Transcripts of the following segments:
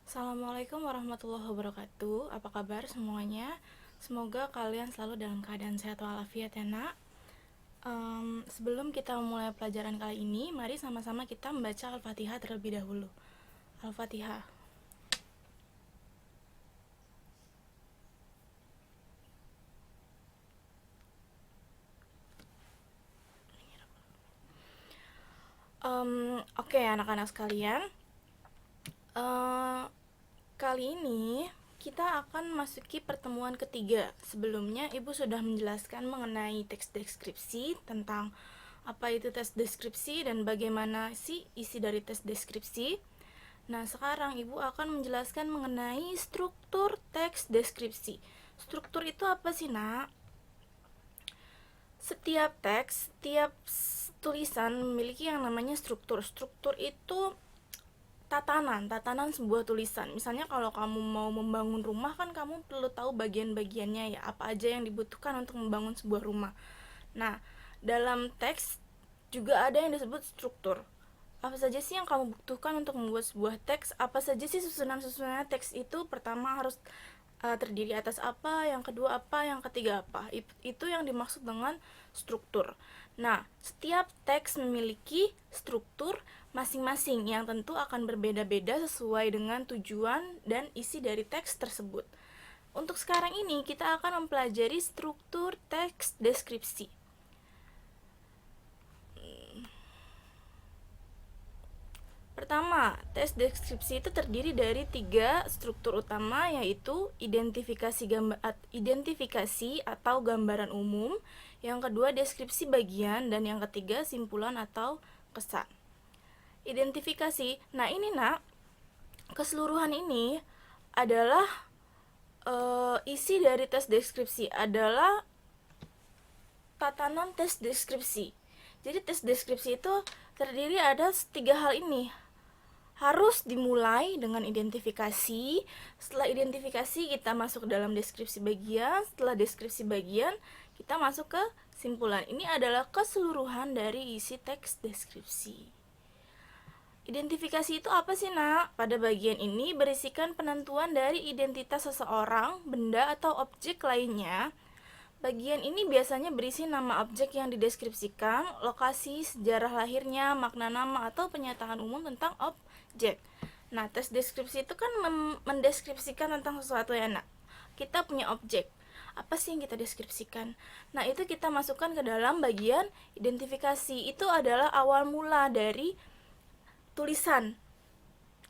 Assalamualaikum warahmatullahi wabarakatuh. Apa kabar semuanya? Semoga kalian selalu dalam keadaan sehat walafiat ya nak. Sebelum kita memulai pelajaran kali ini, mari sama-sama kita membaca Al-Fatihah terlebih dahulu. Al-Fatihah. Oke, anak-anak sekalian. Kali ini kita akan masuki pertemuan ketiga. Sebelumnya Ibu sudah menjelaskan mengenai teks deskripsi, tentang apa itu tes deskripsi dan bagaimana sih isi dari tes deskripsi. Nah, sekarang Ibu akan menjelaskan mengenai struktur teks deskripsi. Struktur itu apa sih, Nak? Setiap teks, setiap tulisan memiliki yang namanya struktur. Struktur itu tatanan sebuah tulisan. Misalnya kalau kamu mau membangun rumah, kan kamu perlu tahu bagian-bagiannya ya, apa aja yang dibutuhkan untuk membangun sebuah rumah. Nah, dalam teks juga ada yang disebut struktur. Apa saja sih yang kamu butuhkan untuk membuat sebuah teks? Apa saja sih susunan-susunannya teks itu? Pertama harus terdiri atas apa, yang kedua apa, yang ketiga apa. Itu yang dimaksud dengan struktur. Nah, setiap teks memiliki struktur masing-masing yang tentu akan berbeda-beda sesuai dengan tujuan dan isi dari teks tersebut. Untuk sekarang ini kita akan mempelajari struktur teks deskripsi. Pertama, tes deskripsi itu terdiri dari 3 struktur utama, yaitu identifikasi atau gambaran umum, yang kedua deskripsi bagian, dan yang ketiga simpulan atau kesan. Identifikasi, nah ini nak, keseluruhan ini adalah isi dari tes deskripsi adalah tatanan tes deskripsi. Jadi tes deskripsi itu terdiri ada 3 hal ini. Harus dimulai dengan identifikasi. Setelah identifikasi kita masuk ke dalam deskripsi bagian. Setelah deskripsi bagian kita masuk ke simpulan. Ini adalah keseluruhan dari isi teks deskripsi. Identifikasi itu apa sih, Nak? Pada bagian ini berisikan penentuan dari identitas seseorang, benda, atau objek lainnya. Bagian ini biasanya berisi nama objek yang dideskripsikan, lokasi, sejarah lahirnya, makna nama, atau pernyataan umum tentang objek. Nah, tes deskripsi itu kan mendeskripsikan tentang sesuatu ya, Nak. Kita punya objek. Apa sih yang kita deskripsikan? Nah, itu kita masukkan ke dalam bagian identifikasi. Itu adalah awal mula dari tulisan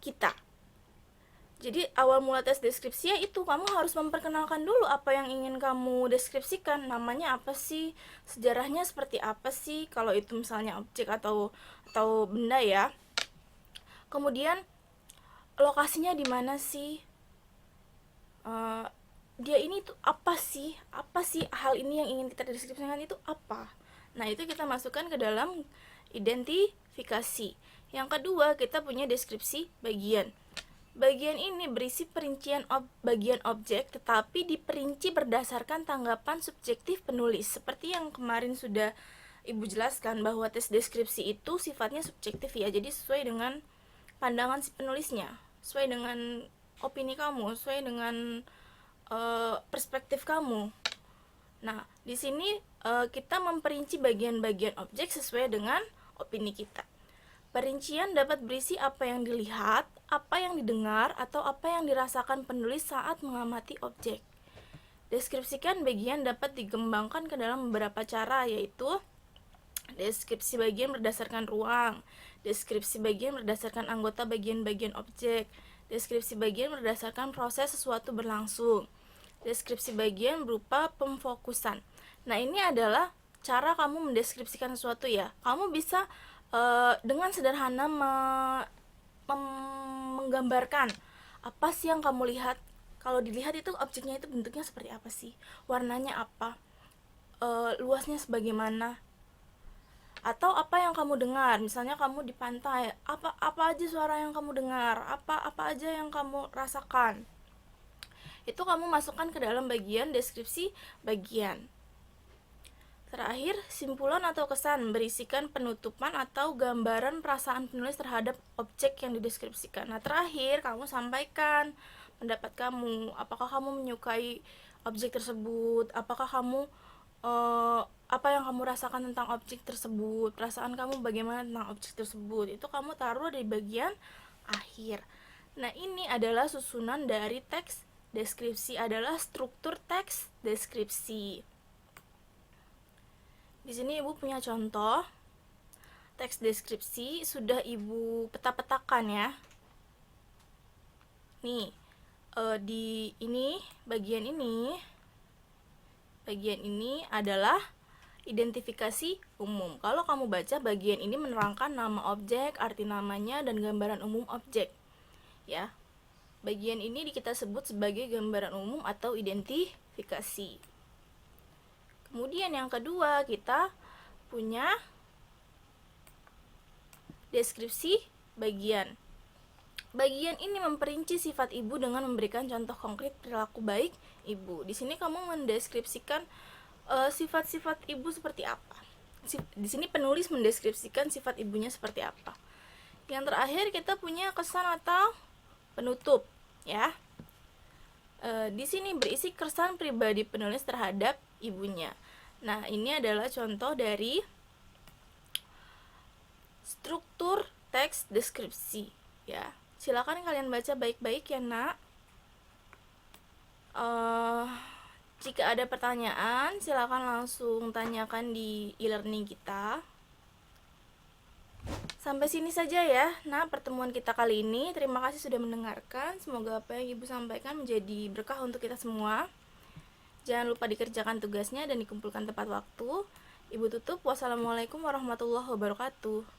kita. Jadi awal mula tes deskripsi ya itu, kamu harus memperkenalkan dulu apa yang ingin kamu deskripsikan. Namanya apa sih, sejarahnya seperti apa sih, kalau itu misalnya objek atau benda ya. Kemudian lokasinya di mana sih, dia ini tuh apa sih hal ini yang ingin kita deskripsikan itu apa. Nah, itu kita masukkan ke dalam identifikasi. Yang kedua, kita punya deskripsi bagian. Bagian ini berisi perincian bagian objek, tetapi diperinci berdasarkan tanggapan subjektif penulis. Seperti yang kemarin sudah Ibu jelaskan, bahwa tes deskripsi itu sifatnya subjektif ya. Jadi sesuai dengan pandangan si penulisnya, sesuai dengan opini kamu, sesuai dengan perspektif kamu. Nah, di sini kita memperinci bagian-bagian objek sesuai dengan opini kita. Perincian dapat berisi apa yang dilihat, apa yang didengar, atau apa yang dirasakan penulis saat mengamati objek. Deskripsikan bagian dapat dikembangkan ke dalam beberapa cara, yaitu deskripsi bagian berdasarkan ruang, deskripsi bagian berdasarkan anggota bagian-bagian objek, deskripsi bagian berdasarkan proses sesuatu berlangsung, deskripsi bagian berupa pemfokusan. Nah, ini adalah cara kamu mendeskripsikan sesuatu ya. Kamu bisa dengan sederhana menggambarkan apa sih yang kamu lihat. Kalau dilihat itu objeknya itu bentuknya seperti apa sih, warnanya apa, luasnya sebagaimana, atau apa yang kamu dengar. Misalnya kamu di pantai, apa aja suara yang kamu dengar, apa aja yang kamu rasakan. Itu kamu masukkan ke dalam bagian deskripsi bagian. Terakhir, simpulan atau kesan berisikan penutupan atau gambaran perasaan penulis terhadap objek yang dideskripsikan. Nah, terakhir kamu sampaikan pendapat kamu. Apakah kamu menyukai objek tersebut? Apakah kamu apa yang kamu rasakan tentang objek tersebut? Perasaan kamu bagaimana tentang objek tersebut? Itu kamu taruh di bagian akhir. Nah, ini adalah susunan dari teks deskripsi, adalah struktur teks deskripsi. Di sini Ibu punya contoh teks deskripsi, sudah Ibu peta-petakan ya. Nih, di ini bagian ini adalah identifikasi umum. Kalau kamu baca bagian ini menerangkan nama objek, arti namanya, dan gambaran umum objek. Ya, bagian ini kita sebut sebagai gambaran umum atau identifikasi. Kemudian yang kedua, kita punya deskripsi bagian. Bagian ini memperinci sifat ibu dengan memberikan contoh konkret perilaku baik ibu. Di sini kamu mendeskripsikan sifat-sifat ibu seperti apa. Di sini penulis mendeskripsikan sifat ibunya seperti apa. Yang terakhir kita punya kesan atau penutup, ya. Di sini berisi kesan pribadi penulis terhadap ibunya. Nah, ini adalah contoh dari struktur teks deskripsi, ya. Silakan kalian baca baik-baik ya, Nak. Jika ada pertanyaan, silakan langsung tanyakan di e-learning kita. Sampai sini saja ya, nah pertemuan kita kali ini. Terima kasih sudah mendengarkan. Semoga apa yang Ibu sampaikan menjadi berkah untuk kita semua. Jangan lupa dikerjakan tugasnya dan dikumpulkan tepat waktu. Ibu tutup. Wassalamualaikum warahmatullahi wabarakatuh.